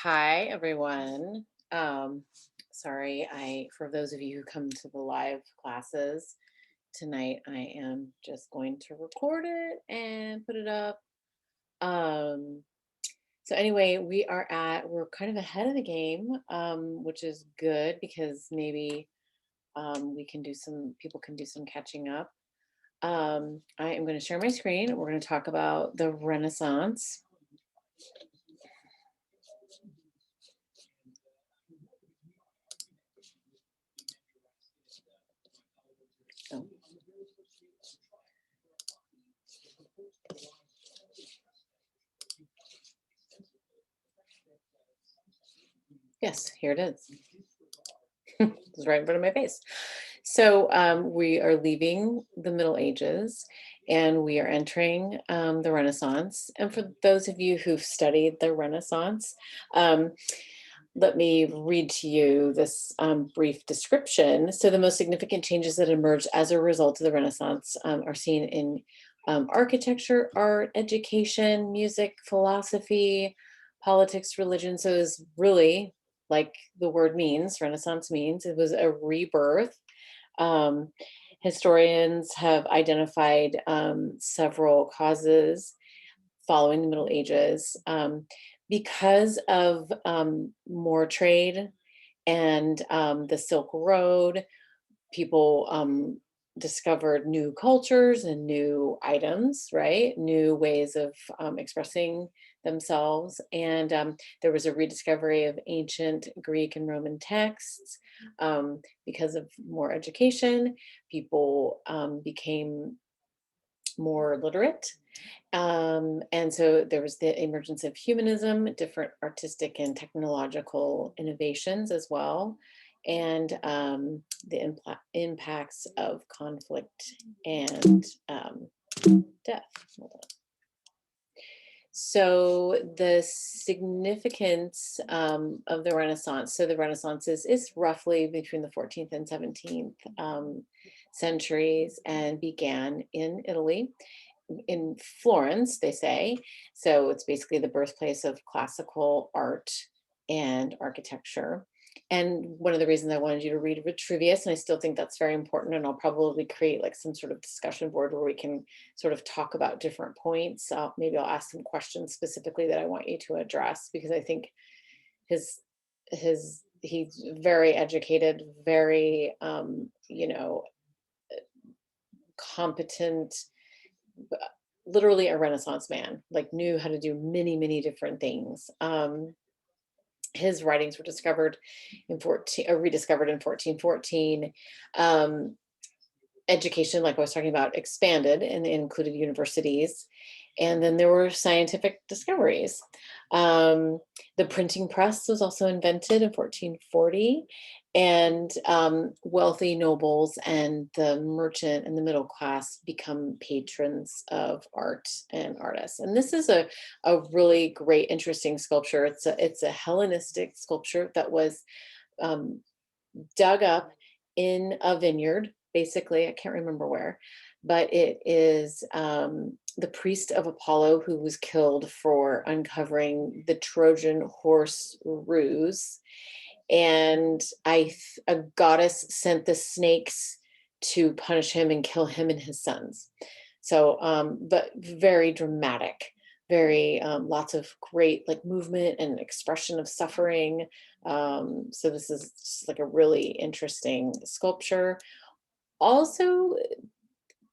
Hi, everyone. Um, Sorry, for those of you who come to the live classes tonight, I am just going to record it and put it up. Um, so anyway, we're kind of ahead of the game, which is good because maybe people can do some catching up. I am going to share my screen. We're going to talk about the Renaissance. Oh, yes, here it is. It's right in front of my face. So we are leaving the Middle Ages and we are entering the Renaissance. And for those of you who've studied the Renaissance, um, let me read to you this brief description. So, the most significant changes that emerged as a result of the Renaissance are seen in architecture, art, education, music, philosophy, politics, religion. So, it's really like the word means, Renaissance means, it was a rebirth. um, Historians have identified several causes following the Middle Ages because of more trade and the Silk Road. People discovered new cultures and new items, right? New ways of expressing themselves. And there was a rediscovery of ancient Greek and Roman texts. Because of more education, people became more literate. And so there was the emergence of humanism, different artistic and technological innovations as well, and the impacts of conflict and death. Hold on. So the significance of the Renaissance. So the Renaissance is roughly between the 14th and 17th centuries and began in Italy, in Florence, they say. So it's basically the birthplace of classical art and architecture. And one of the reasons I wanted you to read Vitruvius, and I still think that's very important, and I'll probably create like some sort of discussion board where we can sort of talk about different points. Maybe I'll ask some questions specifically that I want you to address because I think his he's very educated, very competent, literally a Renaissance man, like knew how to do many, many different things. His writings were rediscovered in 1414. Um, Education, like I was talking about, expanded and included universities. And then there were scientific discoveries. Um, the printing press was also invented in 1440, and wealthy nobles and the merchant and the middle class become patrons of art and artists. And this is a really great, interesting sculpture. It's a Hellenistic sculpture that was um, dug up in a vineyard, basically. I can't remember where, but it is the priest of Apollo who was killed for uncovering the Trojan horse ruse. And a goddess sent the snakes to punish him and kill him and his sons. So, but very dramatic, very lots of great like movement and expression of suffering. So this is just like a really interesting sculpture. Also,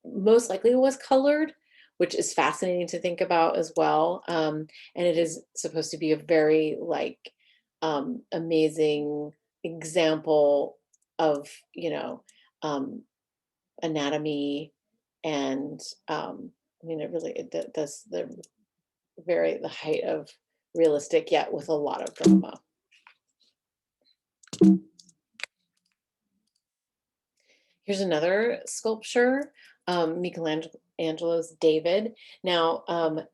most likely it was colored, which is fascinating to think about as well. And it is supposed to be a very like amazing example of um, anatomy and I mean it really does the height of realistic yet with a lot of drama. Here's another sculpture, Michelangelo's David. Now,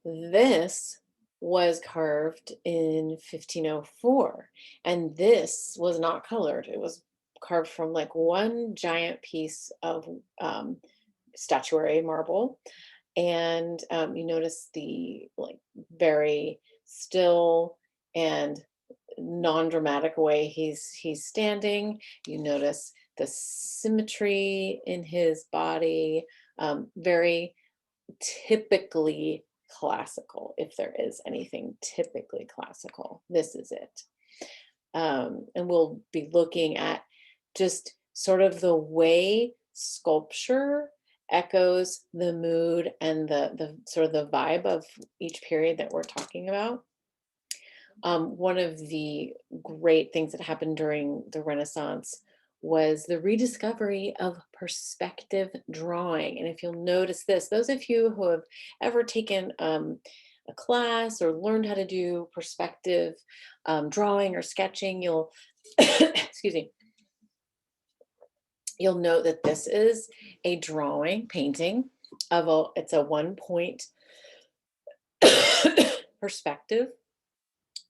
this was carved in 1504, and this was not colored. It was carved from like one giant piece of statuary marble. And you notice the like very still and non-dramatic way he's standing. You notice the symmetry in his body, very typically classical. If there is anything typically classical, this is it. And we'll be looking at just sort of the way sculpture echoes the mood and the sort of the vibe of each period that we're talking about. One of the great things that happened during the Renaissance was the rediscovery of perspective drawing. And if you'll notice this, those of you who have ever taken a class or learned how to do perspective drawing or sketching, you'll, excuse me, you'll note that this is a drawing, painting of it's a 1-point perspective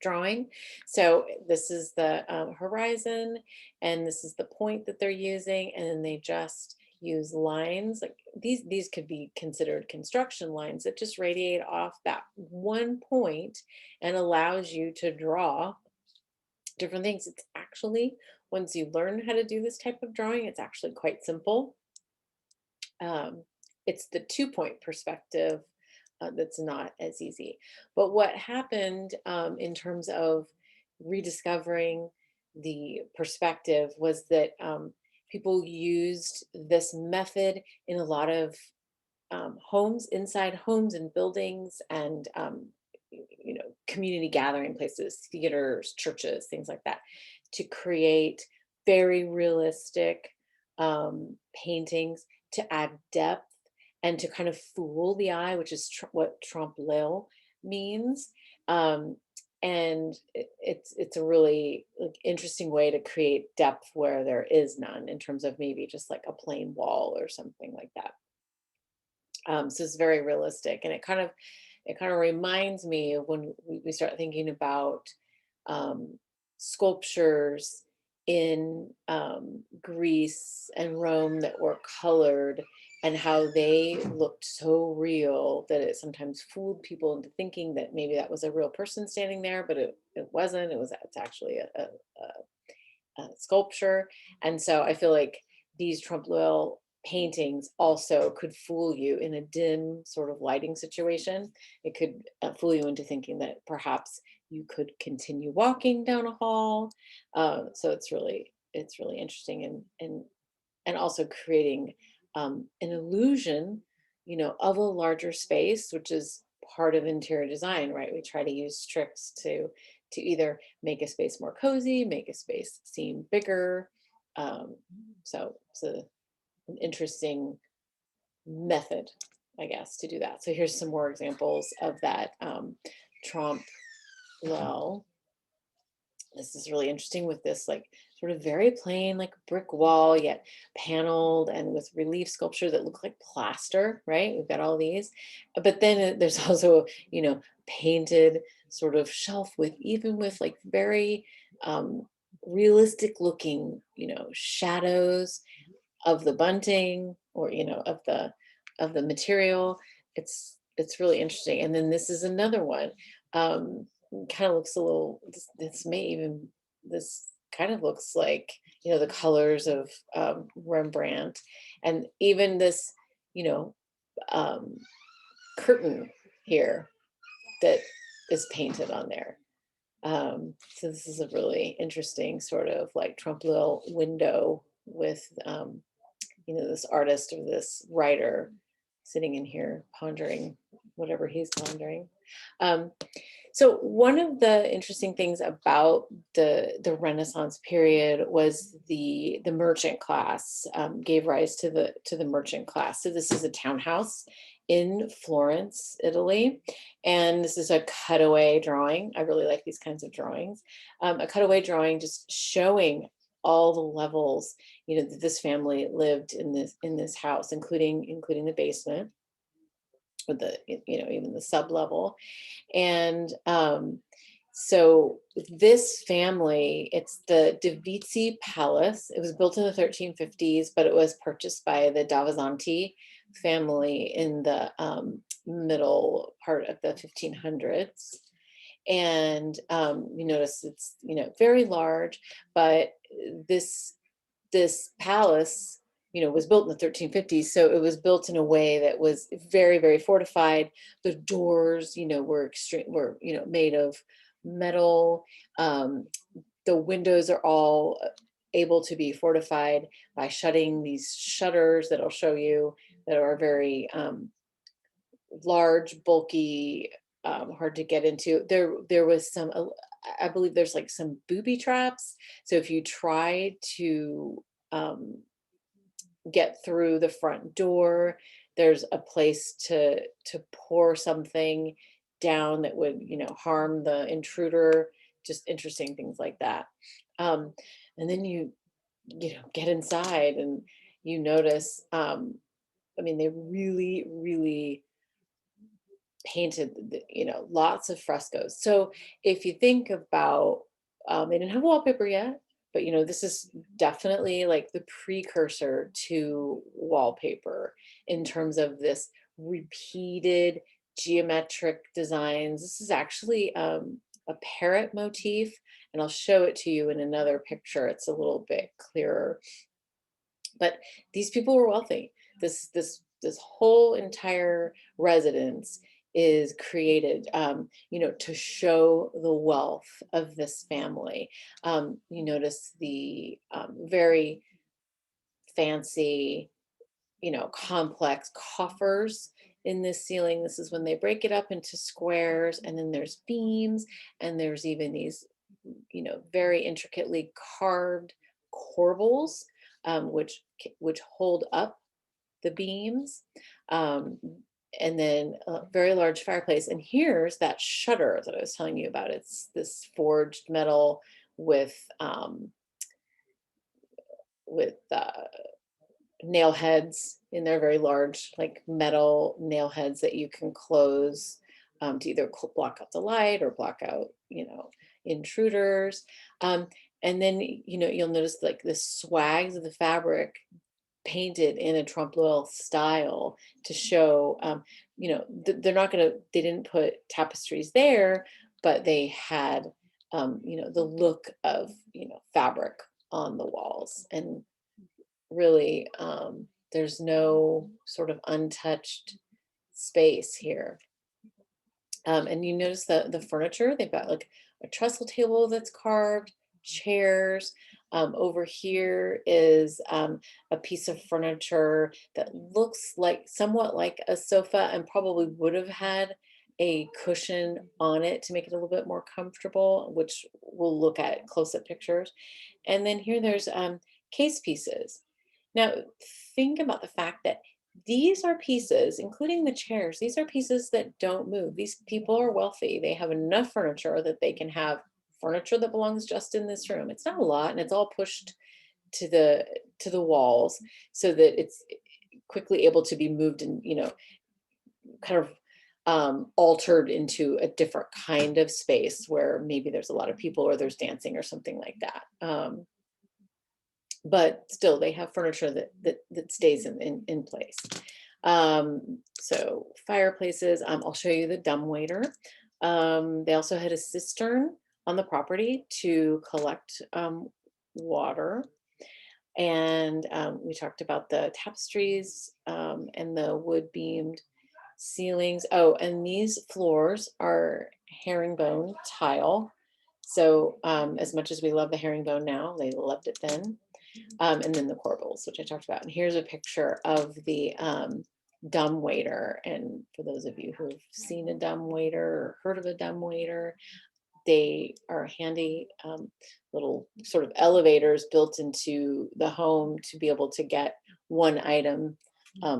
drawing. So this is the horizon, and this is the point that they're using, and then they just use lines like these could be considered construction lines that just radiate off that one point and allows you to draw different things. It's actually, once you learn how to do this type of drawing, it's actually quite simple. It's the 2-point perspective that's not as easy. But what happened in terms of rediscovering the perspective was that people used this method in a lot of homes, inside homes and buildings, and community gathering places, theaters, churches, things like that, to create very realistic paintings to add depth and to kind of fool the eye, which is what trompe-l'oeil means. And it's a really interesting way to create depth where there is none, in terms of maybe just like a plain wall or something like that. So it's very realistic, and it kind of reminds me of when we start thinking about sculptures in Greece and Rome that were colored, and how they looked so real that it sometimes fooled people into thinking that maybe that was a real person standing there, but it wasn't. It's actually a sculpture. And so I feel like these trompe-l'oeil paintings also could fool you in a dim sort of lighting situation. It could fool you into thinking that perhaps you could continue walking down a hall. So it's really interesting, and also creating an illusion, of a larger space, which is part of interior design, right? We try to use tricks to either make a space more cozy, make a space seem bigger. So it's an interesting method, I guess, to do that. So here's some more examples of that trompe-l'oeil. This is really interesting with this like sort of very plain like brick wall, yet paneled and with relief sculpture that look like plaster, right? We've got all these. But then there's also, painted sort of shelf with like very realistic looking, shadows of the bunting, or of the material. It's really interesting. And then this is another one. Kind of looks a little, this kind of looks like, the colors of Rembrandt, and even this, um, curtain here that is painted on there. So this is a really interesting sort of like trompe-l'oeil window with, this artist or this writer sitting in here pondering whatever he's pondering. So one of the interesting things about the Renaissance period was the merchant class, gave rise to the merchant class. So this is a townhouse in Florence, Italy, and this is a cutaway drawing. I really like these kinds of drawings. A cutaway drawing just showing all the levels, that this family lived in this house, including the basement, or the even the sub level. And so this family, it's the Devizi Palace. It was built in the 1350s, but it was purchased by the Davanzati family in the middle part of the 1500s. And you notice it's, very large, but this this palace, was built in the 1350s, so it was built in a way that was very, very fortified. The doors, were made of metal. Um, the windows are all able to be fortified by shutting these shutters that I'll show you, that are very large, bulky, hard to get into. There was some, I believe there's like some booby traps. So if you try to get through the front door, there's a place to pour something down that would, harm the intruder. Just interesting things like that. Um, and then get inside and you notice. I mean, they really, really painted, lots of frescoes. So if you think about, they didn't have wallpaper yet, but this is definitely like the precursor to wallpaper in terms of this repeated geometric designs. This is actually a parrot motif, and I'll show it to you in another picture. It's a little bit clearer, but these people were wealthy. This whole entire residence is created, to show the wealth of this family. You notice the very fancy, complex coffers in this ceiling. This is when they break it up into squares, and then there's beams, and there's even these, very intricately carved corbels, which hold up the beams. Um, and then a very large fireplace. And here's that shutter that I was telling you about. It's this forged metal with with nail heads in there, very large, like metal nail heads that you can close, to either block out the light or block out, intruders. Um, and then, you'll notice like the swags of the fabric painted in a trompe l'oeil style to show, they're not going to, they didn't put tapestries there, but they had, the look of, fabric on the walls. And really, there's no sort of untouched space here. And you notice the furniture, they've got like a trestle table that's carved, chairs. Over here is a piece of furniture that looks like somewhat like a sofa, and probably would have had a cushion on it to make it a little bit more comfortable, which we'll look at close-up pictures. And then here there's case pieces. Now, think about the fact that these are pieces, including the chairs, these are pieces that don't move. These people are wealthy. They have enough furniture that they can have furniture that belongs just in this room. It's not a lot, and it's all pushed to the walls so that it's quickly able to be moved and, kind of altered into a different kind of space where maybe there's a lot of people or there's dancing or something like that. But still they have furniture that stays in place. So fireplaces, I'll show you the dumbwaiter. They also had a cistern on the property to collect water. And we talked about the tapestries and the wood beamed ceilings. Oh, and these floors are herringbone tile. So as much as we love the herringbone now, they loved it then. And then the corbels, which I talked about. And here's a picture of the dumbwaiter. And for those of you who've seen a dumbwaiter or heard of a dumbwaiter, they are handy little sort of elevators built into the home to be able to get one item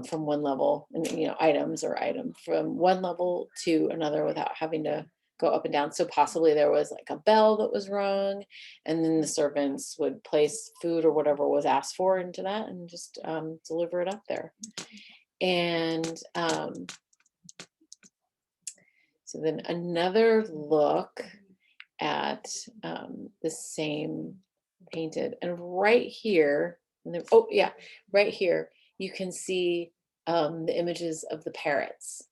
from one level, and items or item from one level to another without having to go up and down. So possibly there was like a bell that was rung, and then the servants would place food or whatever was asked for into that and just deliver it up there. And so then another look at the same painted, and right here, and then, oh yeah, right here you can see the images of the parrots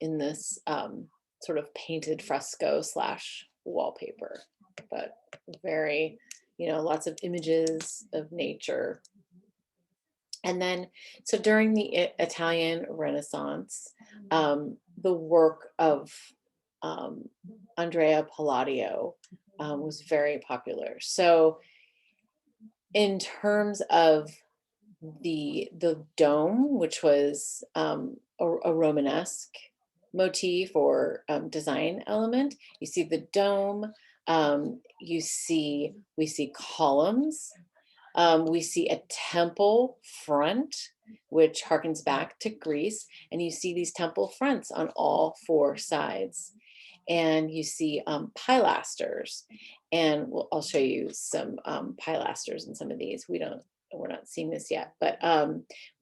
in this sort of painted fresco slash wallpaper, but very, lots of images of nature. And then, so during the Italian Renaissance, the work of Andrea Palladio was very popular. So in terms of the dome, which was a Romanesque motif or design element, you see the dome, we see columns, we see a temple front, which harkens back to Greece, and you see these temple fronts on all four sides. And you see pilasters, and I'll show you some pilasters in some of these. We're not seeing this yet, but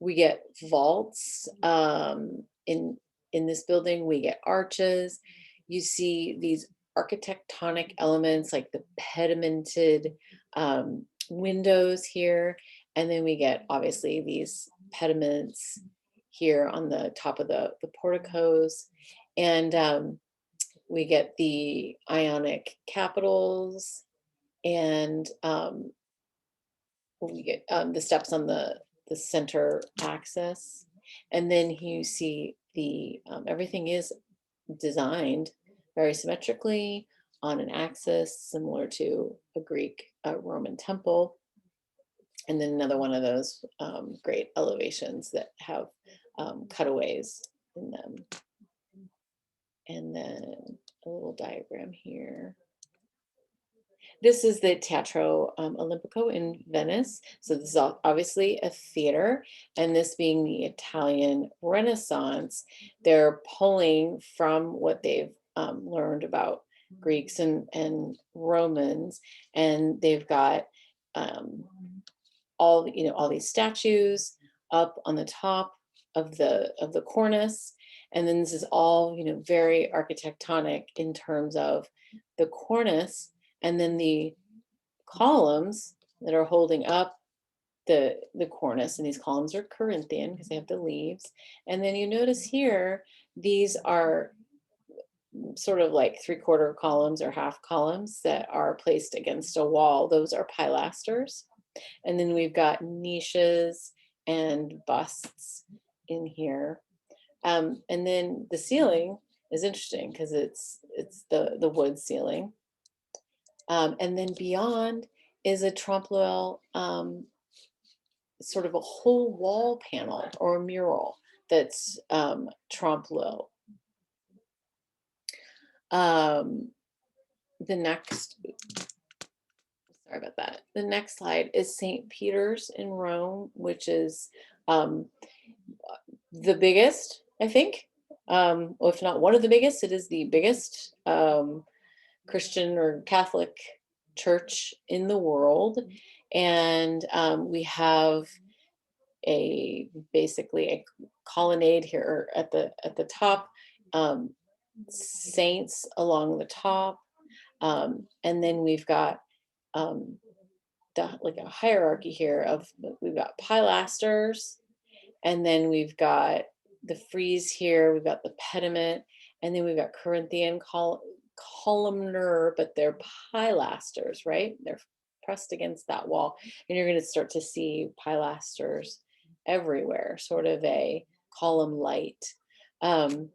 we get vaults in this building. We get arches. You see these architectonic elements like the pedimented windows here, and then we get obviously these pediments here on the top of the porticos, and we get the Ionic capitals, and we get the steps on the center axis, and then you see the everything is designed very symmetrically on an axis, similar to a Greek Roman temple. And then another one of those great elevations that have cutaways in them. And then a little diagram here. This is the Teatro Olimpico in Venice. So this is obviously a theater, and this being the Italian Renaissance, they're pulling from what they've learned about Greeks and Romans, and they've got all these statues up on the top of the cornice, and then this is all very architectonic in terms of the cornice, and then the columns that are holding up the cornice, and these columns are Corinthian because they have the leaves. And then you notice here, these are sort of like 3/4 columns or half columns that are placed against a wall. Those are pilasters. And then we've got niches and busts in here. And then the ceiling is interesting because it's the wood ceiling. And then beyond is a trompe-l'oeil, sort of a whole wall panel or a mural that's trompe-l'oeil. The next, sorry about that. The next slide is St. Peter's in Rome, which is the biggest, I think. Well, if not one of the biggest, it is the biggest Christian or Catholic church in the world. And we have basically a colonnade here at the top, saints along the top, and then we've got like a hierarchy here of, we've got pilasters, and then we've got the frieze here, we've got the pediment, and then we've got Corinthian columnar, but they're pilasters, right? They're pressed against that wall, and you're going to start to see pilasters everywhere, sort of a column light. And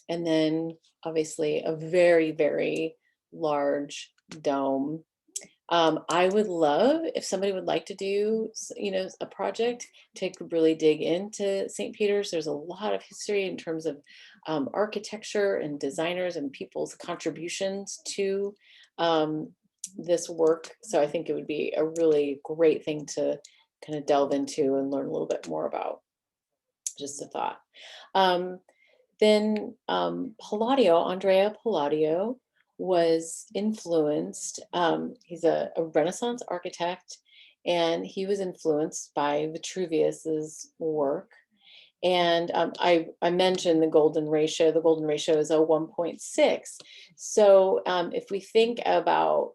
then obviously a very, very large dome. I would love if somebody would like to do, a project to really dig into St. Peter's. There's a lot of history in terms of architecture and designers and people's contributions to this work. So I think it would be a really great thing to kind of delve into and learn a little bit more about. Just a thought. Then Palladio, Andrea Palladio, was influenced. He's a Renaissance architect, and he was influenced by Vitruvius's work. And I mentioned the golden ratio. The golden ratio is a 1.6. So if we think about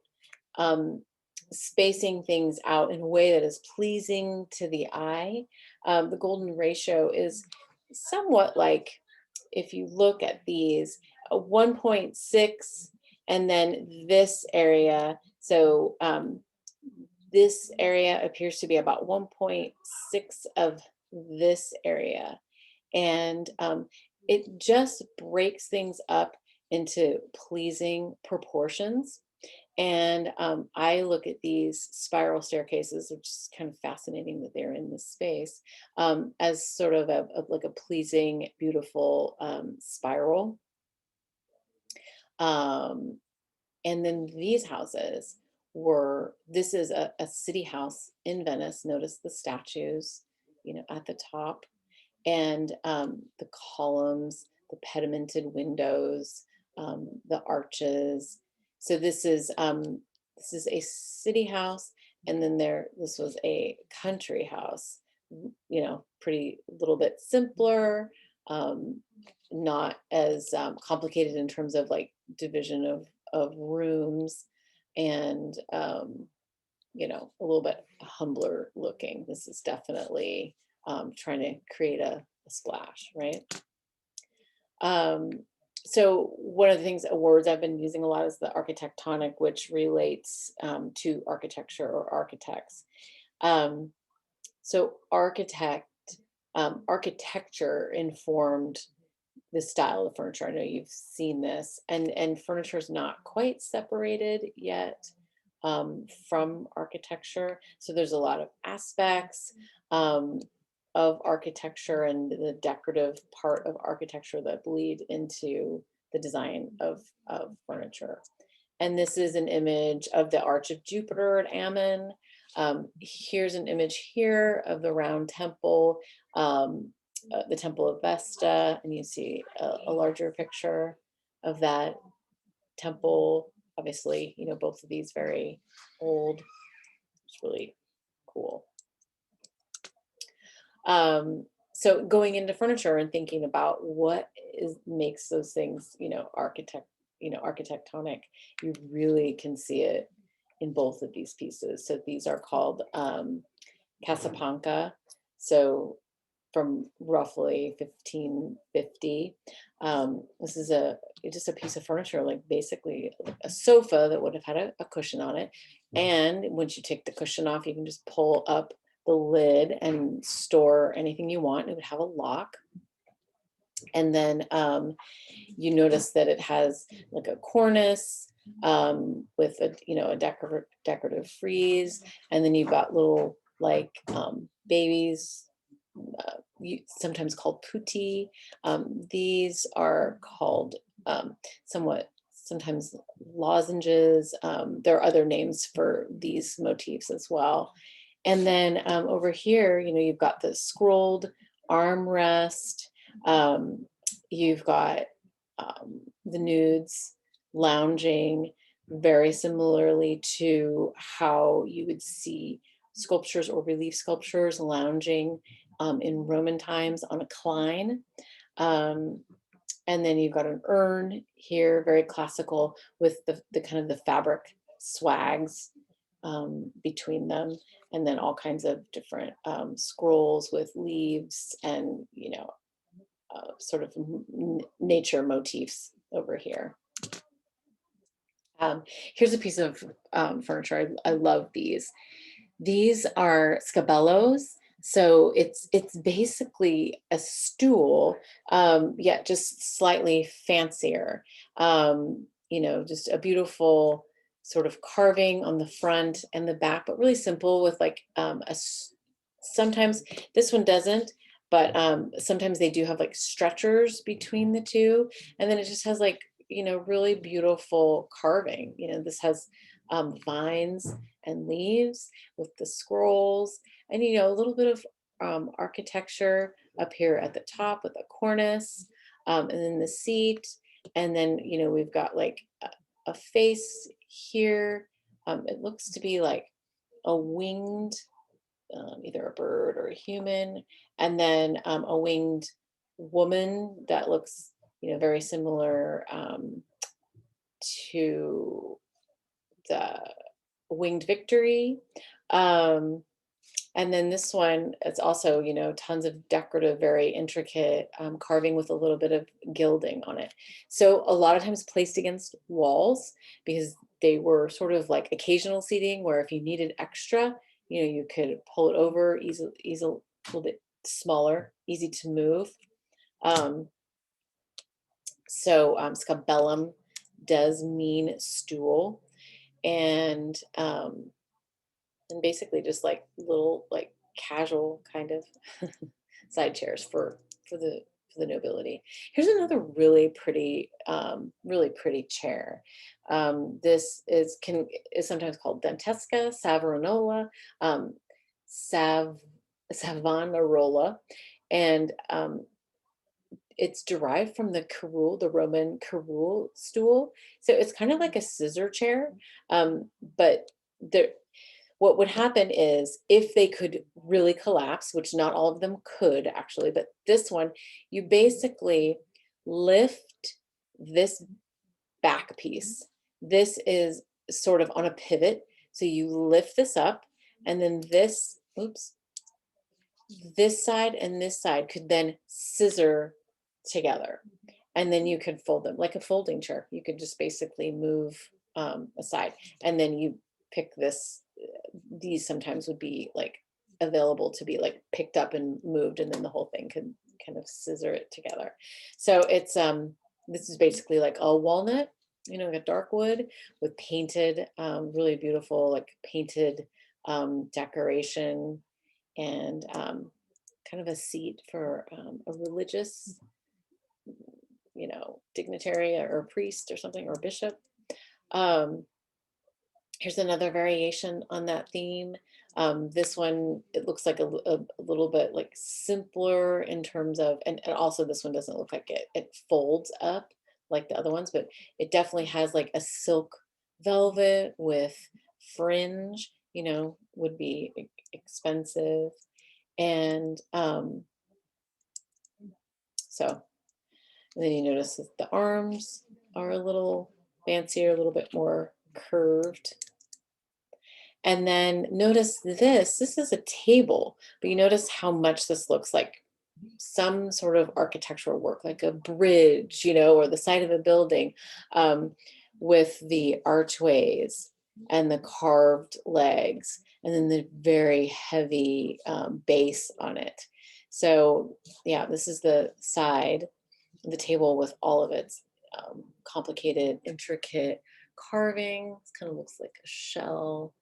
spacing things out in a way that is pleasing to the eye, the golden ratio is somewhat like, if you look at these a 1.6, and then this area. So this area appears to be about 1.6 of this area. And it just breaks things up into pleasing proportions. And I look at these spiral staircases, which is kind of fascinating that they're in this space, as sort of like a pleasing, beautiful spiral. Um, and then these houses this is a city house in Venice. Notice the statues, at the top, and the columns, the pedimented windows, the arches. So this is a city house, and then this was a country house. Pretty little bit simpler, not as complicated in terms of like division of rooms, and a little bit humbler looking. This is definitely trying to create a splash, right? So one of the words I've been using a lot is the architectonic, which relates to architecture or architects. So architecture informed the style of furniture. I know you've seen this, and furniture is not quite separated yet from architecture. So there's a lot of aspects of architecture and the decorative part of architecture that bleed into the design of furniture. And this is an image of the Arch of Jupiter at Ammon. Here's an image here of the round temple, the Temple of Vesta, and you see a larger picture of that temple. Obviously, both of these very old. It's really cool. So going into furniture and thinking about what makes those things, architectonic, you really can see it in both of these pieces. So these are called Casapanca. So from roughly 1550. This is just a piece of furniture, like basically a sofa that would have had a cushion on it. And once you take the cushion off, you can just pull up the lid and store anything you want. It would have a lock. And then you notice that it has like a cornice with a decorative frieze. And then you've got little like babies, sometimes called putti. These are called sometimes lozenges. There are other names for these motifs as well. And then over here, you've got the scrolled armrest. You've got the nudes lounging very similarly to how you would see sculptures or relief sculptures lounging in Roman times on a cline. And then you've got an urn here, very classical, with the kind of the fabric swags between them, and then all kinds of different scrolls with leaves and sort of nature motifs over here. Here's a piece of furniture. I love these. These are scabellos. So it's basically a stool, yet just slightly fancier. Just a beautiful sort of carving on the front and the back, but really simple with like sometimes this one doesn't, but sometimes they do have like stretchers between the two. And then it just has like, really beautiful carving. This has vines and leaves with the scrolls, and a little bit of architecture up here at the top with a cornice, and then the seat, and then we've got like a face here. It looks to be like a winged, either a bird or a human, and then a winged woman that looks very similar to the Winged Victory. And then this one, it's also, you know, tons of decorative, very intricate carving with a little bit of gilding on it. So a lot of times placed against walls because they were sort of like occasional seating where if you needed extra, you know, you could pull it over, easy, a little bit smaller, easy to move. Um, Scabellum does mean stool, and basically just like little like casual kind of side chairs for the for the nobility. Here's another really pretty chair. This is sometimes called Dantesca, Savonarola, um, Sav Savonarola, and it's derived from the curule, the Roman curule stool. So it's kind of like a scissor chair, but there what would happen is if they could really collapse, which not all of them could actually, but this one, you basically lift this back piece. This is sort of on a pivot. So you lift this up and then this, oops, this side and this side could then scissor together. And then you could fold them like a folding chair. You could just basically move aside and then you pick this. These sometimes would be like available to be like picked up and moved and then the whole thing can kind of scissor it together. So it's this is basically like a walnut, you know, like a dark wood with painted, really beautiful, like painted decoration and kind of a seat for a religious, you know, dignitary or priest or something or bishop. Um, Here's another variation on that theme. This one, it looks like a little bit like simpler in terms of, and also this one doesn't look like it folds up like the other ones, but it definitely has like a silk velvet with fringe, you know, would be expensive. And so and then you notice that the arms are a little fancier, a little bit more curved. And then notice this is a table, but you notice how much this looks like some sort of architectural work, like a bridge, you know, or the side of a building um, with the archways and the carved legs, and then the very heavy base on it. So yeah, this is the side, the table with all of its complicated, intricate carving. It kind of looks like a shell.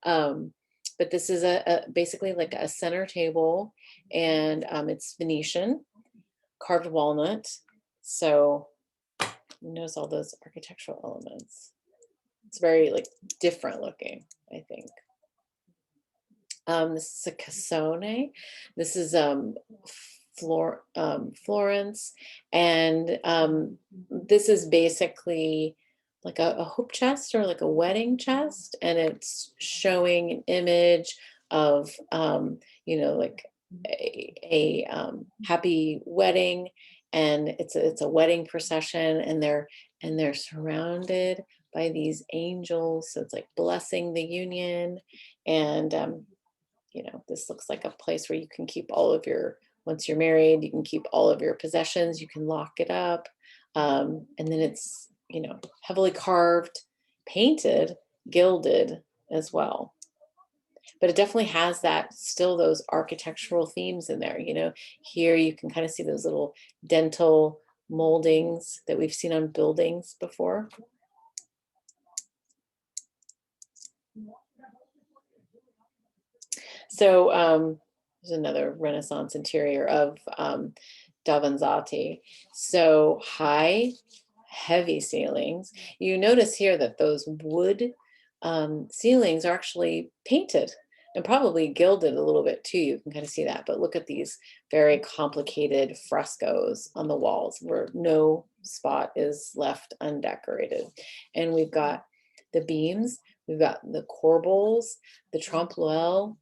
Um, but this is basically like a center table, and it's Venetian, carved walnut. So notice all those architectural elements. It's very like different looking, I think. This is a cassone. This is Florence, and this is basically like a hoop chest or like a wedding chest, and it's showing an image of you know, like a happy wedding, and it's a wedding procession, and they're surrounded by these angels, so it's like blessing the union, and you know, this looks like a place where you can keep all of your, once you're married, you can keep all of your possessions, you can lock it up. And then it's, you know, heavily carved, painted, gilded as well. But it definitely has that, still those architectural themes in there. You know, here you can kind of see those little dental moldings that we've seen on buildings before. So there's another Renaissance interior of Davanzati. So high, heavy ceilings. You notice here that those wood ceilings are actually painted and probably gilded a little bit too. You can kind of see that. But look at these very complicated frescoes on the walls where no spot is left undecorated. And we've got the beams, we've got the corbels, the trompe-l'oeil,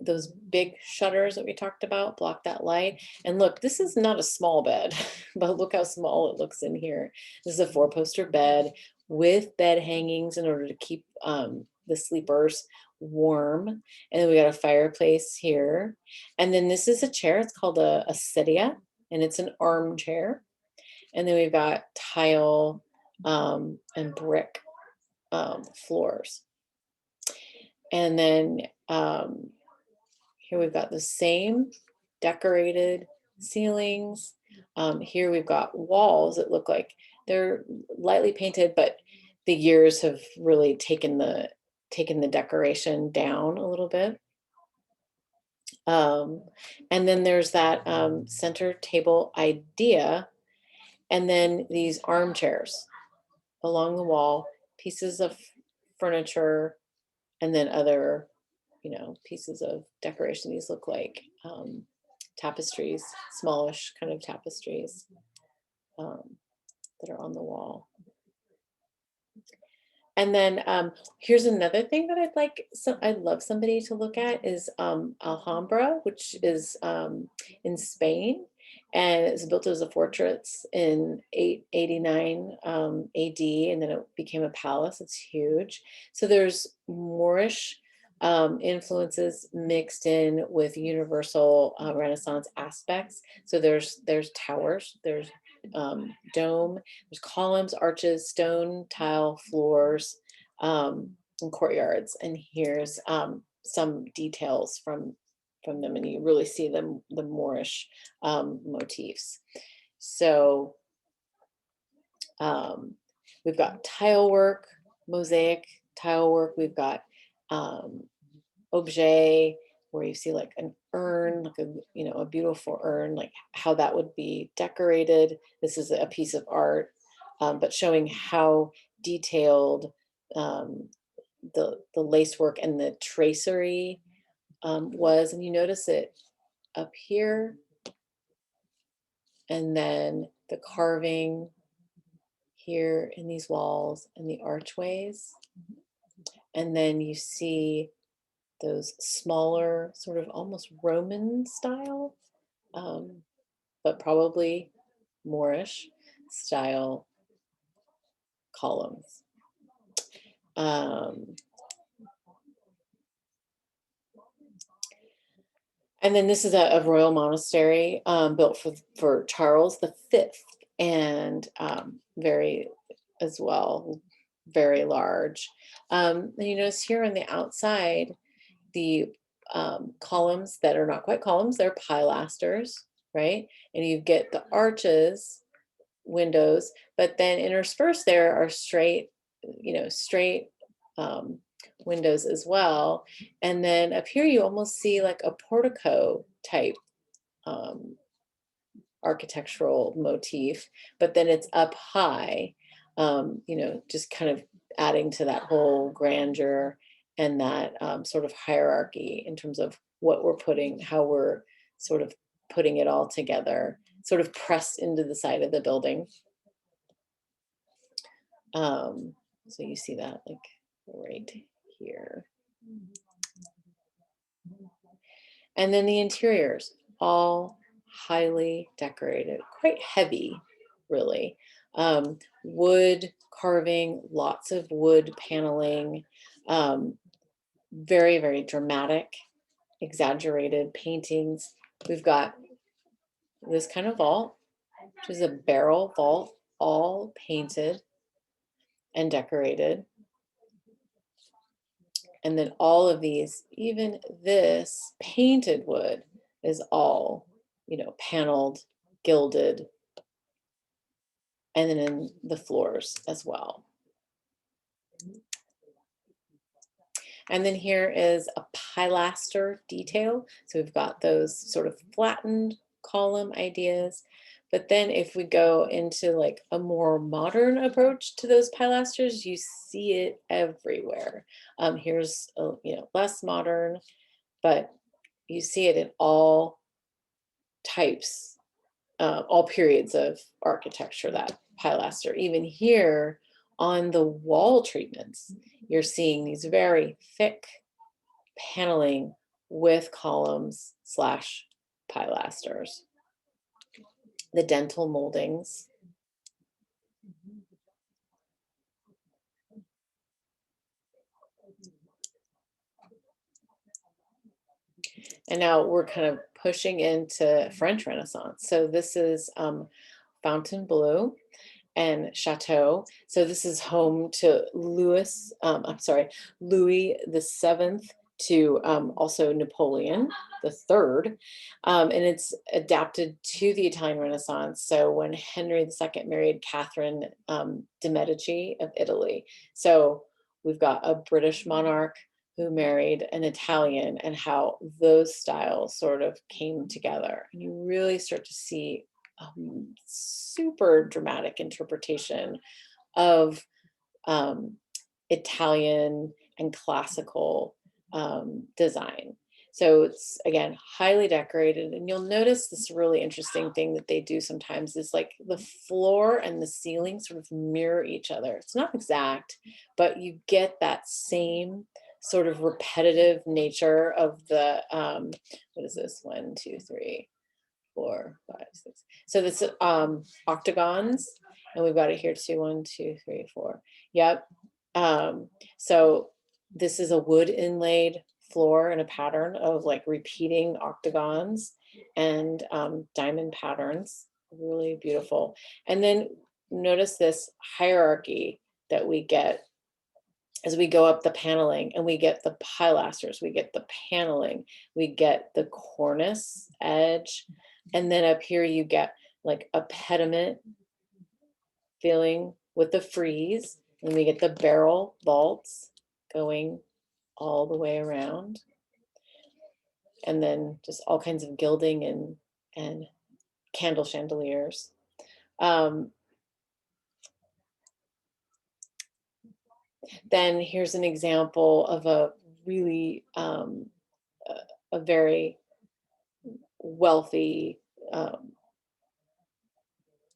those big shutters that we talked about block that light. And look, this is not a small bed, but look how small it looks in here. This is a 4-poster bed with bed hangings in order to keep the sleepers warm. And then we got a fireplace here. And then this is a chair. It's called a sedia, and it's an armchair. And then we've got tile and brick floors. And then here we've got the same decorated ceilings. Here we've got walls that look like they're lightly painted, but the years have really taken the decoration down a little bit. And then there's that center table idea, and then these armchairs along the wall, pieces of furniture, and then other, pieces of decoration. These look like tapestries, smallish kind of tapestries that are on the wall. And then here's another thing that I'd love somebody to look at is Alhambra, which is in Spain, and it's built as a fortress in 889 AD, and then it became a palace. It's huge. So there's Moorish influences mixed in with universal Renaissance aspects. So there's towers, there's dome, there's columns, arches, stone, tile, floors, and courtyards. And here's some details from them, and you really see the Moorish motifs. So we've got tile work, mosaic tile work. We've got objet, where you see like an urn, like a beautiful urn, like how that would be decorated. This is a piece of art, but showing how detailed the lacework and the tracery was. And you notice it up here, and then the carving here in these walls and the archways. And then you see those smaller, sort of almost Roman style, but probably Moorish style columns. And then this is a royal monastery built for Charles V, and very large. And you notice here on the outside, the columns that are not quite columns, they're pilasters, right? And you get the arches, windows, but then interspersed there are straight windows as well. And then up here you almost see like a portico type architectural motif, but then it's up high, just kind of adding to that whole grandeur and that sort of hierarchy in terms of how we're sort of putting it all together, sort of pressed into the side of the building. So you see that like right here. And then the interiors, all highly decorated, quite heavy, really. Wood carving, lots of wood paneling, very, very dramatic, exaggerated paintings. We've got this kind of vault, which is a barrel vault, all painted and decorated. And then all of these, even this painted wood is all, paneled, gilded, and then in the floors as well. And then here is a pilaster detail. So we've got those sort of flattened column ideas. But then if we go into like a more modern approach to those pilasters, you see it everywhere. Here's less modern, but you see it in all types, all periods of architecture, that pilaster. Even here on the wall treatments, you're seeing these very thick paneling with columns / pilasters. The dentil moldings. And now we're kind of pushing into French Renaissance. So this is Fontainebleau and Chateau. So this is home to Louis the Seventh, to also Napoleon the Third, and it's adapted to the Italian Renaissance. So when Henry II married Catherine de' Medici of Italy, so we've got a British monarch who married an Italian, and how those styles sort of came together. And you really start to see super dramatic interpretation of Italian and classical design. So it's, again, highly decorated, and you'll notice this really interesting thing that they do sometimes is like the floor and the ceiling sort of mirror each other. It's not exact, but you get that same sort of repetitive nature of the, what is this? 1, 2, 3, 4, 5, 6. So this octagons, and we've got it here too. 1, 2, 3, 4. Yep. So this is a wood inlaid floor and a pattern of like repeating octagons and diamond patterns. Really beautiful. And then notice this hierarchy that we get as we go up the paneling, and we get the pilasters, we get the paneling, we get the cornice edge, and then up here you get like a pediment filling with the frieze, and we get the barrel vaults going all the way around, and then just all kinds of gilding and candle chandeliers. Then here's an example of a really a very wealthy,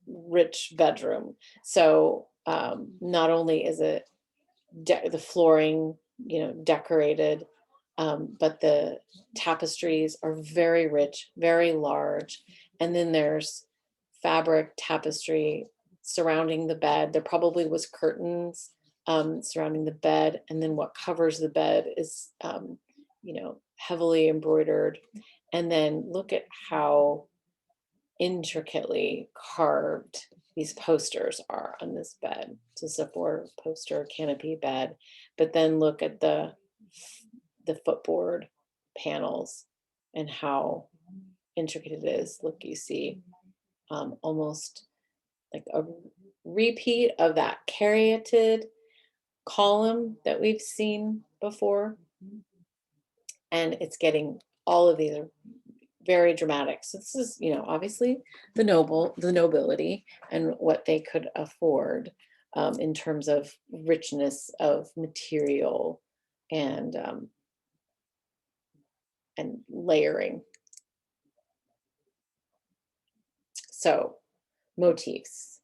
rich bedroom. So not only is it the flooring, decorated, but the tapestries are very rich, very large. And then there's fabric tapestry surrounding the bed. There probably was curtains surrounding the bed. And then what covers the bed is, heavily embroidered. And then look at how intricately carved these posters are on this bed. So it's a 4-poster canopy bed, but then look at the footboard panels and how intricate it is. Look, you see almost like a repeat of that caryatid column that we've seen before, and it's getting all of these are very dramatic. So this is, obviously the nobility and what they could afford in terms of richness of material and layering. So motifs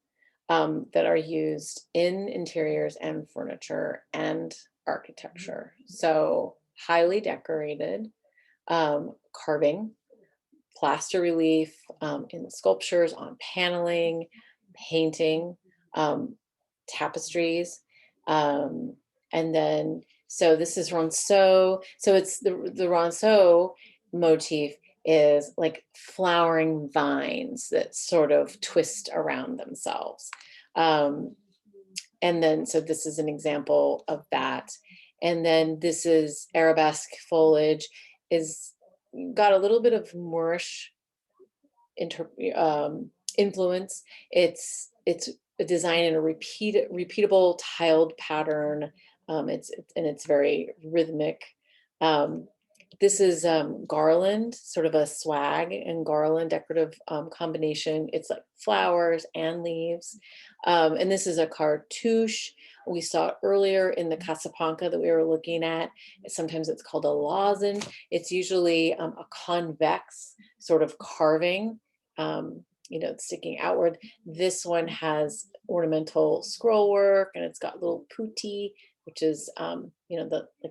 that are used in interiors and furniture and architecture. So highly decorated, carving, plaster relief, in sculptures, on paneling, painting, tapestries, and then so this is Ronceau. So it's the Ronceau motif is like flowering vines that sort of twist around themselves. And then, so this is an example of that. And then this is arabesque foliage, is got a little bit of Moorish influence. It's a design in a repeatable tiled pattern. It's very rhythmic. This is garland, sort of a swag and garland decorative combination. It's like flowers and leaves. And this is a cartouche. We saw it earlier in the Casablanca that we were looking at. Sometimes it's called a lozenge. It's usually a convex sort of carving, sticking outward. This one has ornamental scroll work, and it's got little putti, which is, the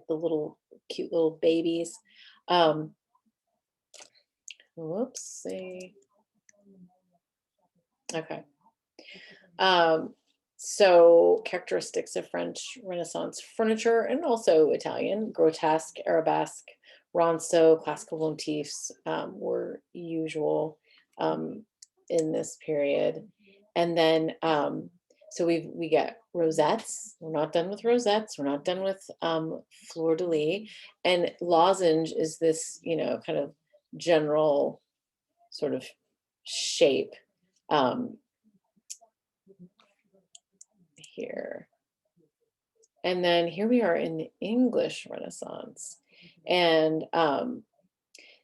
little cute little babies. Whoopsie. Okay. So characteristics of French Renaissance furniture, and also Italian: grotesque, arabesque, Ronso, classical motifs were usual in this period. And then, so we get rosettes. We're not done with rosettes. We're not done with fleur-de-lis. And lozenge is this, kind of general sort of shape here. And then here we are in the English Renaissance. And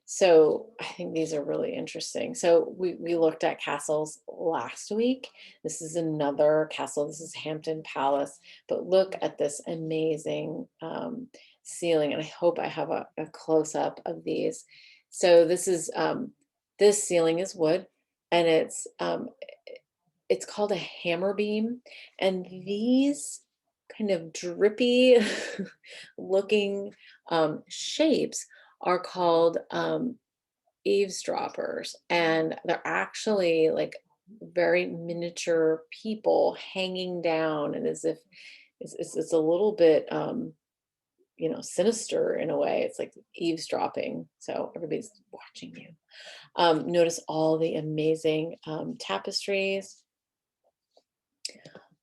so I think these are really interesting. So we looked at castles last week. This is another castle. This is Hampton Palace. But look at this amazing ceiling. And I hope I have a close-up of these. So this is, this ceiling is wood, and it's called a hammer beam. And these kind of drippy looking shapes are called eavesdroppers, and they're actually like very miniature people hanging down, and as if it's a little bit sinister in a way. It's like eavesdropping, so everybody's watching you. Notice all the amazing tapestries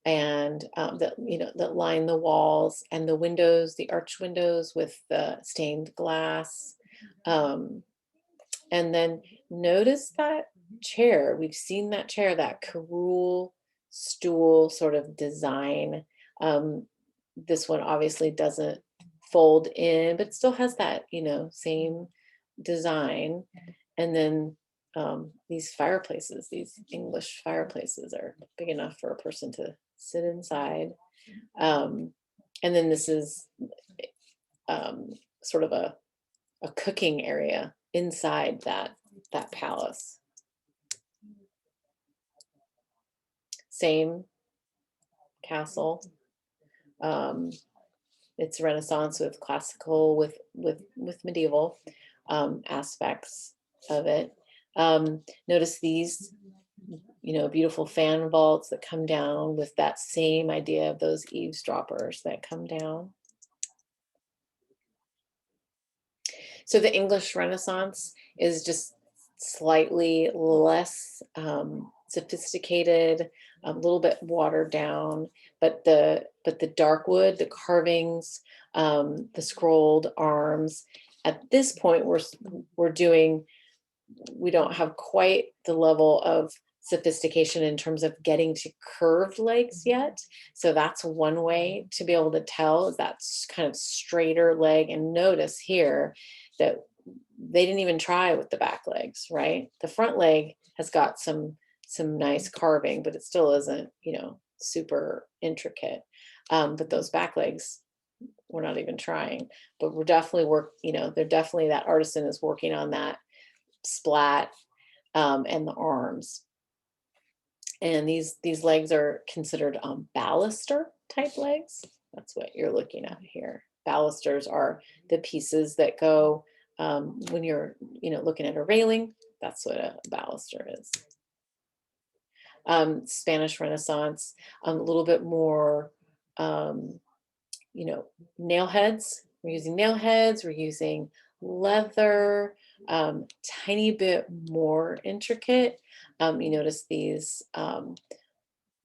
and that line the walls, and the windows, the arch windows with the stained glass. And then notice that chair. We've seen that chair, that curule stool sort of design. This one obviously doesn't fold in, but still has that, same design. And then these fireplaces, these English fireplaces, are big enough for a person to sit inside. And then this is sort of a cooking area inside that palace. Same castle. It's Renaissance with classical, with medieval aspects of it. Notice these, beautiful fan vaults that come down with that same idea of those eavesdroppers that come down. So the English Renaissance is just slightly less sophisticated, a little bit watered down, but the dark wood, the carvings, the scrolled arms. At this point, we don't have quite the level of sophistication in terms of getting to curved legs yet. So that's one way to be able to tell, is that kind of straighter leg. And notice here that they didn't even try with the back legs, right? The front leg has got some nice carving, but it still isn't, super intricate. But those back legs, we're not even trying. But we're definitely they're definitely, that artisan is working on that splat and the arms. And these legs are considered baluster type legs. That's what you're looking at here. Balusters are the pieces that go when you're looking at a railing. That's what a baluster is. Spanish Renaissance, a little bit more nail heads. We're using nail heads, we're using leather, tiny bit more intricate. You notice these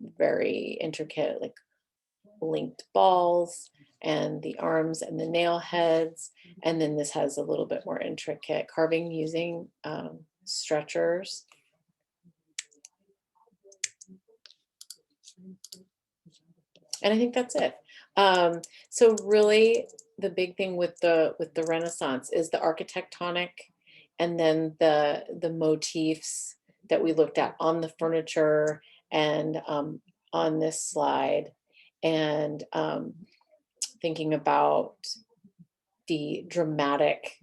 very intricate, like linked balls, and the arms and the nail heads. And then this has a little bit more intricate carving using stretchers. And I think that's it. So really, the big thing with the Renaissance is the architectonic, and then the motifs that we looked at on the furniture and on this slide, and thinking about the dramatic,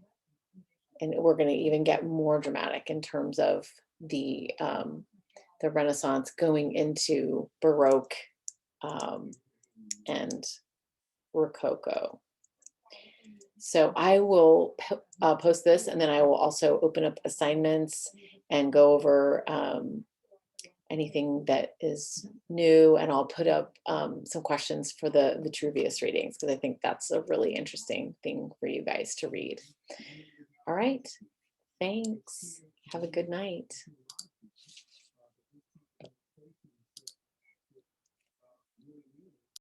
and we're going to even get more dramatic in terms of the Renaissance going into Baroque and Rococo. So I will post this, and then I will also open up assignments and go over anything that is new, and I'll put up some questions for the Vitruvius readings, because I think that's a really interesting thing for you guys to read. All right. Thanks. Have a good night.